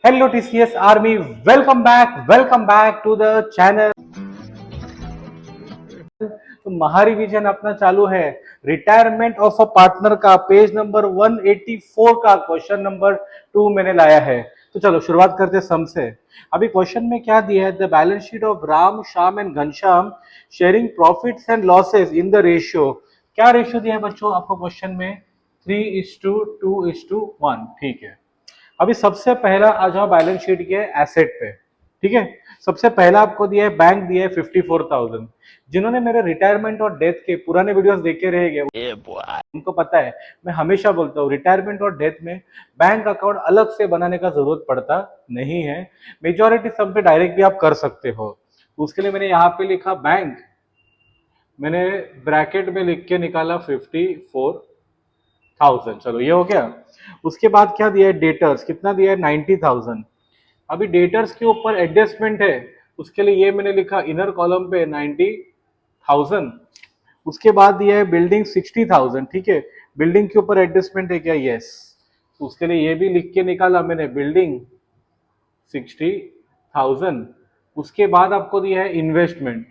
Hello TCS Army, welcome back to the channel. तो महारिविजन अपना चालू है रिटायरमेंट ऑफ अ पार्टनर का पेज नंबर 184 का क्वेश्चन नंबर 2 मैंने लाया है। तो चलो शुरुआत करते हैं सम से। अभी क्वेश्चन में क्या दिया है, the balance sheet of Ram Shyam and Ghanshyam sharing profits and losses in the ratio. क्या रेशियो दिया है बच्चों आपको क्वेश्चन में? 3:2:1। ठीक है, अभी सबसे पहला आ जाओ बैलेंस शीट के एसेट पे। ठीक है, सबसे पहला आपको दिया है बैंक दिया है 54,000। जिन्होंने मेरे रिटायरमेंट और डेथ के पुराने वीडियोस देखे रहेंगे उनको पता है, मैं हमेशा बोलता हूँ रिटायरमेंट और डेथ में बैंक अकाउंट अलग से बनाने का जरूरत पड़ता नहीं है। मेजोरिटी सब पे डायरेक्ट भी आप कर सकते हो। उसके लिए मैंने यहाँ पे लिखा बैंक, मैंने ब्रैकेट में लिख के निकाला 54,000। चलो ये हो गया। उसके बाद क्या दिया है, डेटर्स कितना दिया है 90,000। अभी डेटर्स के ऊपर एडजस्टमेंट है, उसके लिए ये मैंने लिखा इनर कॉलम पे 90,000। उसके बाद दिया है बिल्डिंग 60,000। ठीक है, बिल्डिंग के ऊपर एडजस्टमेंट है क्या? यस। तो उसके लिए ये भी लिख के निकाला मैंने बिल्डिंग 60,000। उसके बाद आपको दिया है इन्वेस्टमेंट,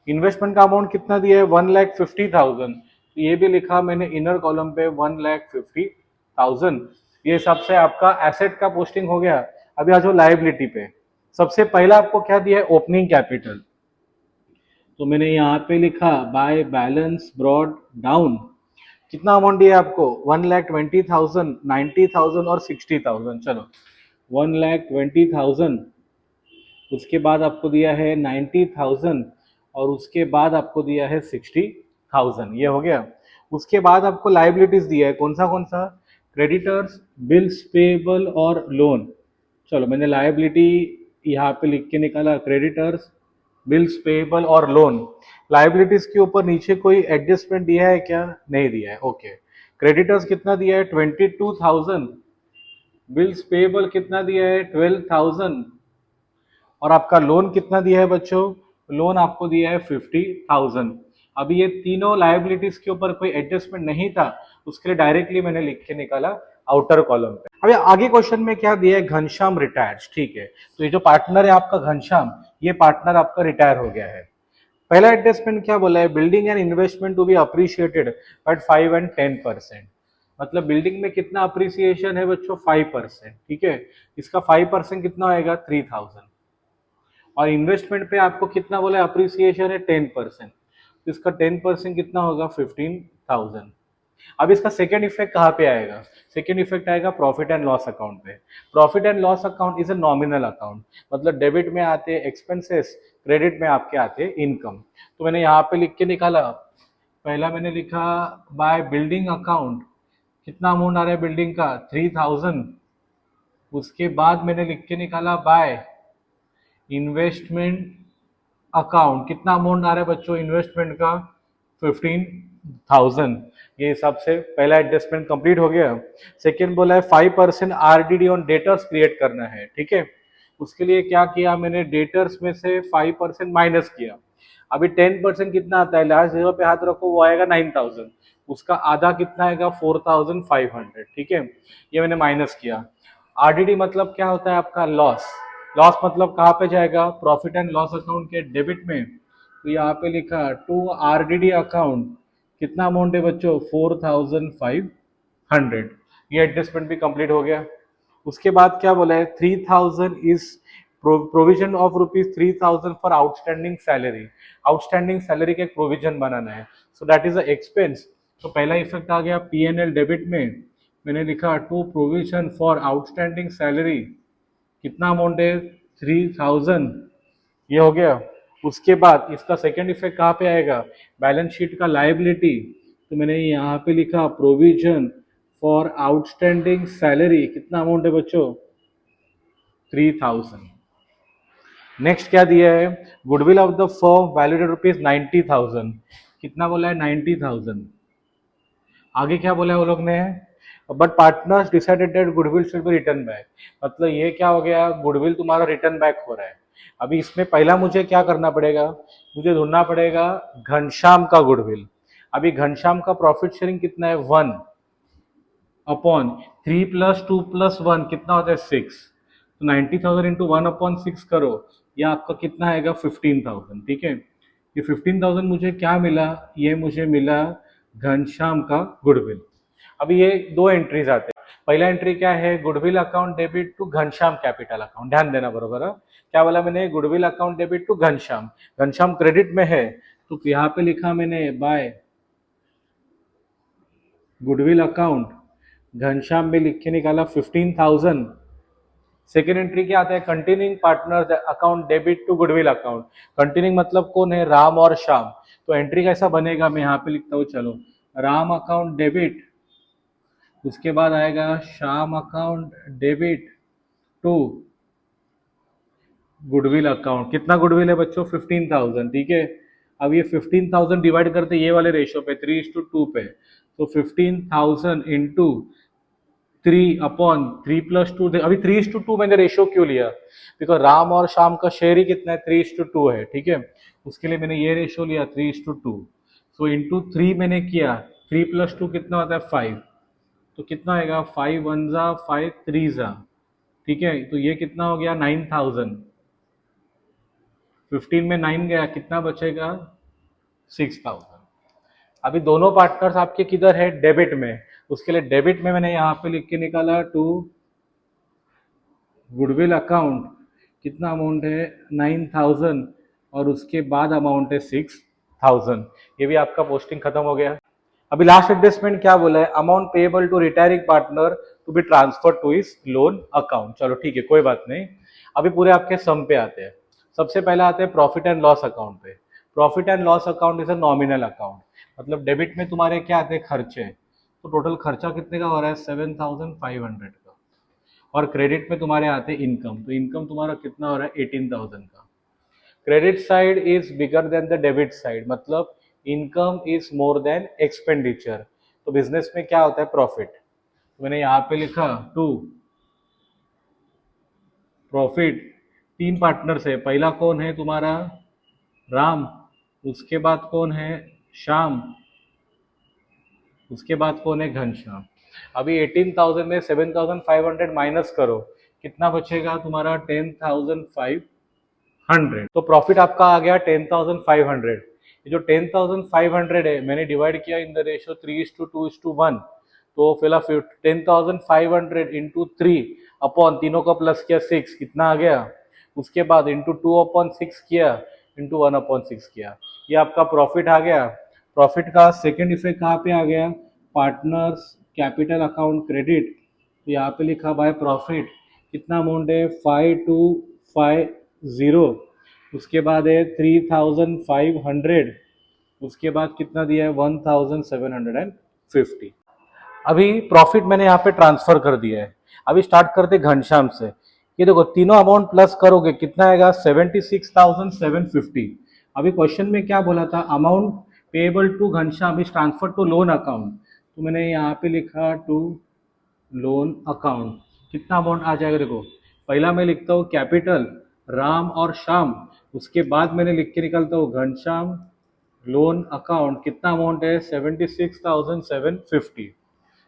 इन्वेस्टमेंट का अमाउंट कितना दिया है 1,50,000। ये भी लिखा मैंने इनर कॉलम पे 1,50,000। ये हिसाब से आपका एसेट का पोस्टिंग हो गया। अभी आ जाओ लाइबिलिटी पे। सबसे पहला आपको क्या दिया है, ओपनिंग कैपिटल। तो मैंने यहाँ पे लिखा बाय बैलेंस ब्रॉड डाउन। कितना अमाउंट दिया है आपको? 1,20,000, 90,000 और 60,000। चलो 1,20,000, उसके बाद आपको दिया है 90,000 और उसके बाद आपको दिया है 60,000। ये हो गया। उसके बाद आपको लाइबिलिटीज दिया है कौन सा? क्रेडिटर्स, बिल्स पेबल और लोन। चलो मैंने लाइबिलिटी यहाँ पे लिख के निकाला क्रेडिटर्स, बिल्स पेबल और लोन। लाइबिलिटीज के ऊपर नीचे कोई एडजस्टमेंट दिया है क्या? नहीं दिया है। ओके, क्रेडिटर्स कितना दिया है 22,000, बिल्स पेबल कितना दिया है 12,000 और आपका लोन कितना दिया है बच्चों? लोन आपको दिया है 50,000। अभी ये तीनों लायबिलिटीज के ऊपर कोई एडजस्टमेंट नहीं था, उसके लिए डायरेक्टली मैंने लिख के निकाला आउटर कॉलम पे। अभी आगे क्वेश्चन में क्या दिया है, घनश्याम रिटायर्ड। ठीक है, तो ये जो पार्टनर है आपका घनश्याम, ये पार्टनर आपका रिटायर हो गया है। पहला एडजस्टमेंट क्या बोला है, building and investment to be appreciated at 5 and 10%। मतलब बिल्डिंग में कितना अप्रिसिएशन है बच्चों? 5%। ठीक है, इसका 5% कितना होएगा? 3,000। और इन्वेस्टमेंट पे आपको कितना बोला है, अप्रिसिएशन है 10%, तो इसका 10% कितना होगा? 15,000। अब इसका सेकेंड इफेक्ट कहाँ पे आएगा? सेकेंड इफेक्ट आएगा प्रॉफिट एंड लॉस अकाउंट पे। Profit and loss account is a nominal account, मतलब डेबिट में आते हैं एक्सपेंसेस, क्रेडिट में आपके आते हैं इनकम। तो मैंने यहाँ पे लिख के निकाला, पहला मैंने लिखा बाय बिल्डिंग अकाउंट, कितना अमाउंट आ रहा है बिल्डिंग का? 3,000। उसके बाद मैंने लिख के निकाला बाय इन्वेस्टमेंट अकाउंट, कितना अमाउंट आ रहा है बच्चों इन्वेस्टमेंट का? 15,000। ये हिसाब से पहला एडजस्टमेंट कंप्लीट हो गया। सेकेंड बोला है 5% आरडीडी ऑन डेटर्स क्रिएट करना है। ठीक है, उसके लिए क्या किया मैंने, डेटर्स में से 5% माइनस किया। अभी 10% कितना आता है, लास्ट जीरो पे हाथ रखो, वो आएगा 9,000। उसका आधा कितना आएगा? 4,500। ठीक है, ये मैंने माइनस किया। आरडीडी मतलब क्या होता है आपका? लॉस। लॉस मतलब कहाँ पे जाएगा? प्रॉफिट एंड लॉस अकाउंट के डेबिट में। तो यहाँ पे लिखा टू आरडीडी अकाउंट, कितना अमाउंट है बच्चों? 4,500। ये एडजस्टमेंट भी कंप्लीट हो गया। उसके बाद क्या बोला है, 3,000 is provision of ₹3,000 for outstanding salary. Outstanding salary का एक प्रोविजन बनाना है, so that is a expense. तो पहला इफेक्ट आ गया पीएनएल डेबिट में, मैंने लिखा to provision for outstanding salary, कितना अमाउंट है? 3,000। ये हो गया। उसके बाद इसका सेकेंड इफेक्ट कहाँ पे आएगा? बैलेंस शीट का लायबिलिटी। तो मैंने यहाँ पे लिखा प्रोविजन फॉर आउटस्टैंडिंग सैलरी, कितना अमाउंट है बच्चों? 3,000। नेक्स्ट क्या दिया है, goodwill of the firm valued ₹90,000। कितना बोला है? 90,000। आगे क्या बोला है वो लोग ने, but partners decided that goodwill should be return back. मतलब ये क्या हो गया, गुडविल तुम्हारा रिटर्न बैक हो रहा है। अभी इसमें पहला मुझे क्या करना पड़ेगा, मुझे ढूंढना पड़ेगा घनश्याम का गुडविल। अभी घनश्याम का प्रॉफिट शेयरिंग कितना है? 1/3 + 2 + 1 कितना होता है? 6। तो 90,000 इंटू 1/6 करो, या आपका कितना आएगा 15,000। ठीक है, ये 15,000 मुझे क्या मिला, ये मुझे मिला घनश्याम का गुडविल। अभी ये दो एंट्रीज आते हैं। पहला एंट्री क्या है, goodwill account debit to Ghanshyam capital account. ध्यान देना बरोबर है, क्या बोला मैंने, goodwill account debit to Ghanshyam. Ghanshyam credit में है तो यहाँ पे लिखा मैंने बाय गुडविल अकाउंट, घनश्याम में लिख के निकाला 15,000। सेकेंड एंट्री क्या आता है, continuing partner account debit to goodwill account. Continuing मतलब कौन है, राम और श्याम। तो एंट्री कैसा बनेगा, मैं यहाँ पे लिखता हूँ, चलो राम अकाउंट डेबिट, उसके बाद आएगा Shyam account debit to goodwill account. कितना गुडविल है बच्चों, 15,000। ठीक है, अब ये 15,000 डिवाइड करते ये वाले रेशियो पे 3:2 पे, तो 15,000 इंटू 3/3+2। अभी 3:2 मैंने रेशियो क्यों लिया, बिकॉज राम और श्याम का शेयर ही कितना है, 3:2 है। ठीक है, उसके लिए मैंने ये रेशियो लिया 3:2। सो इंटू 3 मैंने किया, 3+2 कितना होता है 5, तो कितना आएगा 5 1 जा 5 3 जा। ठीक है, तो ये कितना हो गया 9,000। 15 में 9 गया, कितना बचेगा 6,000। अभी दोनों पार्टनर्स आपके किधर है, डेबिट में। उसके लिए डेबिट में मैंने यहाँ पे लिख के निकाला टू गुडविल अकाउंट, कितना अमाउंट है 9,000, और उसके बाद अमाउंट है 6,000। ये भी आपका पोस्टिंग खत्म हो गया। अभी लास्ट एडजस्टमेंट क्या बोला है, amount payable to retiring partner to be transfer to his loan account. चलो ठीक है, कोई बात नहीं। अभी पूरे आपके सम पे आते हैं। सबसे पहले आते हैं प्रॉफिट एंड लॉस अकाउंट पे। Profit and loss account is a nominal account, मतलब डेबिट में तुम्हारे क्या आते हैं, खर्चे। तो टोटल खर्चा कितने का हो रहा है 7,500 का, और क्रेडिट में तुम्हारे आते हैं इनकम। तो इनकम तुम्हारा कितना हो रहा है 18,000 का। Credit side is bigger than the debit side, मतलब income is more than expenditure. तो बिजनेस में क्या होता है, प्रॉफिट। तो मैंने यहाँ पे लिखा टू प्रॉफिट। तीन पार्टनर्स है, पहला कौन है तुम्हारा राम, उसके बाद कौन है श्याम, उसके बाद कौन है घनश्याम। अभी 18,000 में 7,500 माइनस करो, कितना बचेगा तुम्हारा 10,500। तो प्रॉफिट आपका आ गया 10,500। ये जो 10,500 है मैंने डिवाइड किया इन द रेशियो 3:2:1। तो फिलहाल 10,500 इंटू 3 अपॉन तीनों का प्लस किया 6, कितना आ गया। उसके बाद इंटू 2/6 किया, इंटू 1/6 किया, ये आपका प्रॉफिट आ गया। प्रॉफिट का सेकेंड इफेक्ट कहाँ पे आ गया, पार्टनर्स कैपिटल अकाउंट क्रेडिट। तो यहाँ पे लिखा बाय प्रॉफिट, कितना अमाउंट है 5250। उसके बाद है 3,500। उसके बाद कितना दिया है 1,750। अभी प्रॉफिट मैंने यहाँ पे ट्रांसफर कर दिया है। अभी स्टार्ट करते घनश्याम से। ये देखो तीनों अमाउंट प्लस करोगे कितना आएगा 76,750। अभी क्वेश्चन में क्या बोला था, amount payable to Ghanshyam is transfer to loan account. तो मैंने यहाँ पे लिखा टू लोन अकाउंट। कितना अमाउंट आ जाएगा, देखो पहला मैं लिखता हूँ कैपिटल राम और श्याम, उसके बाद मैंने लिख के निकलता हूँ घनश्याम लोन अकाउंट। कितना अमाउंट है 76,750।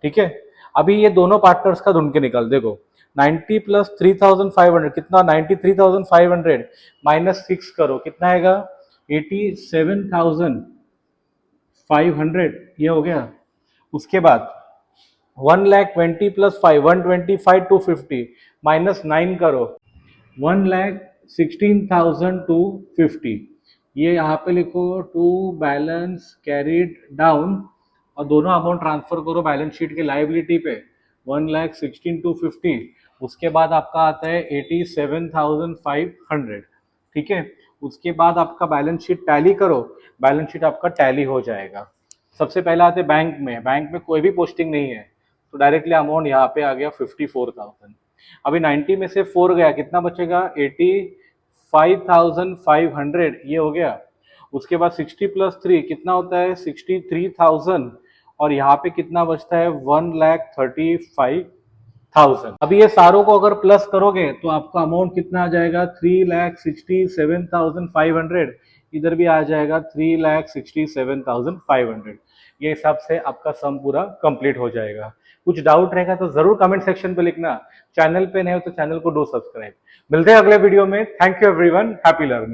ठीक है, अभी ये दोनों पार्टनर्स का ढूंढ के निकाल, देखो 90 प्लस 3,500 कितना 93,500 माइनस 6 करो, कितना आएगा 87,500। ये हो गया। उसके बाद 1,20,000 प्लस 5 125,250 माइनस 9 करो, 1,16,250। ये यहाँ पे लिखो टू बैलेंस कैरिड डाउन, और दोनों अमाउंट ट्रांसफर करो बैलेंस शीट के लाइबिलिटी पे 1,16,250। उसके बाद आपका आता है 87,500। ठीक है, उसके बाद आपका बैलेंस शीट टैली करो, बैलेंस शीट आपका टैली हो जाएगा। सबसे पहले आते बैंक में, बैंक में कोई भी पोस्टिंग नहीं है, तो डायरेक्टली अमाउंट यहाँ पे आ गया 54,000। अभी 90 में से 4 गया, कितना बचेगा 85,500। ये हो गया। उसके बाद 60 प्लस 3 कितना होता है 63,000, और यहाँ पे कितना बचता है 1,35,000। अभी ये सारों को अगर प्लस करोगे तो आपका अमाउंट कितना आ जाएगा 3,67,500। इधर भी आ जाएगा 3,67,500। ये हिसाब से आपका सम पूरा कंप्लीट हो जाएगा। कुछ डाउट रहेगा तो जरूर कमेंट सेक्शन पे लिखना। चैनल पे नए हो तो चैनल को डू सब्सक्राइब। मिलते हैं अगले वीडियो में। Thank you everyone, happy learning.